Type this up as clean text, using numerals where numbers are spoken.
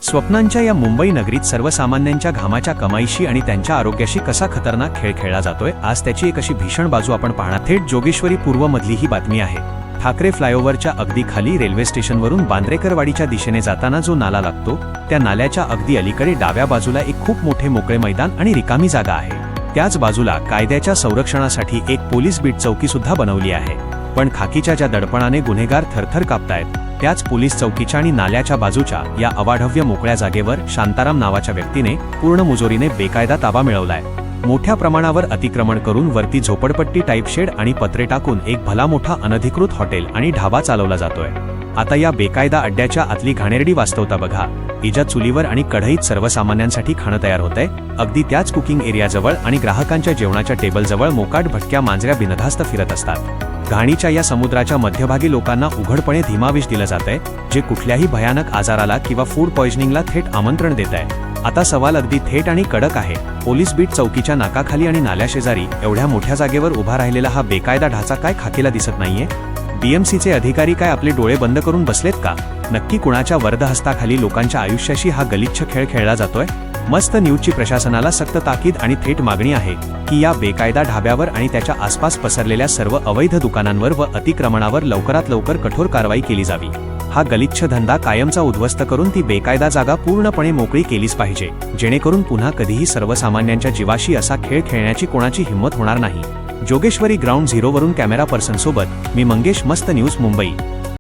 स्वप्नांच्या या मुंबई नगरीत सर्वसामान्यांच्या घामाच्या कमाईशी आणि त्यांच्या आरोग्याशी कसा खतरनाक खेळ खेळला जातोय, आज त्याची एक अशी भीषण बाजू आपण पाहणार. थेट जोगेश्वरी पूर्वमधली ही बातमी आहे. ठाकरे फ्लायओव्हरच्या अगदी खाली रेल्वे स्टेशनवरून बांद्रेकरवाडीच्या दिशेने जाताना जो नाला लागतो, त्या नाल्याच्या अगदी अलीकडे डाव्या बाजूला एक खूप मोठे मोकळे मैदान आणि रिकामी जागा आहे. त्याच बाजूला कायद्याच्या संरक्षणासाठी एक पोलीस बीट चौकी सुद्धा बनवली आहे. पण खाकीच्या ज्या दडपणाने गुन्हेगार थरथर कापतायत, त्याच पोलीस चौकीच्या आणि नाल्याच्या बाजूच्या या अवाढव्य मोकळ्या जागेवर शांताराम नावाच्या व्यक्तीने पूर्ण मुजोरीने बेकायदा ताबा मिळवलाय. मोठ्या प्रमाणावर अतिक्रमण करून वरती झोपडपट्टी टाईप शेड आणि पत्रे टाकून एक भला मोठा अनधिकृत हॉटेल आणि ढाबा चालवला जातोय. आता या बेकायदा अड्ड्याच्या आतली घाणेरडी वास्तवता बघा. इजा चुलीवर आणि कढईत सर्वसामान्यांसाठी खाणं तयार होतंय, अगदी त्याच कुकिंग एरियाजवळ आणि ग्राहकांच्या जेवणाच्या टेबलजवळ मोकाट भटक्या मांजऱ्या बिनधास्त फिरत असतात. घाणीच्या या समुद्राच्या मध्यभागी लोकांना उघडपणे धीमाविष दिलं जातंय, जे कुठल्याही भयानक आजाराला किंवा फूड पॉइझनिंगला थेट आमंत्रण देत आहे. आता सवाल अगदी थेट आणि कडक आहे. पोलीस बीट चौकीच्या नाकाखाली आणि नाल्याशेजारी एवढ्या मोठ्या जागेवर उभा राहिलेला हा बेकायदा ढाचा काय खाकीला दिसत नाहीये? बीएमसीचे अधिकारी काय आपले डोळे बंद करून बसलेत का? नक्की कुणाच्या वरदहस्ताखाली लोकांच्या आयुष्याशी हा गलिच्छ खेळ खेळला जातोय? मस्त न्यूजची प्रशासनाला सक्त ताकीद आणि थेट मागणी आहे की या बेकायदा ढाब्यावर आणि त्याच्या आसपास पसरलेल्या सर्व अवैध दुकानांवर व अतिक्रमणावर लवकरात लवकर कठोर कारवाई केली जावी. हा गलिच्छ धंदा कायमचा उद्ध्वस्त करून ती बेकायदा जागा पूर्णपणे मोकळी केलीच पाहिजे, जेणेकरून पुन्हा कधीही सर्वसामान्यांच्या जीवाशी असा खेळ खेळण्याची कोणाची हिंमत होणार नाही. जोगेश्वरी ग्राउंड झिरोवरून कॅमेरा पर्सन सोबत मी मंगेश, मस्त न्यूज मुंबई.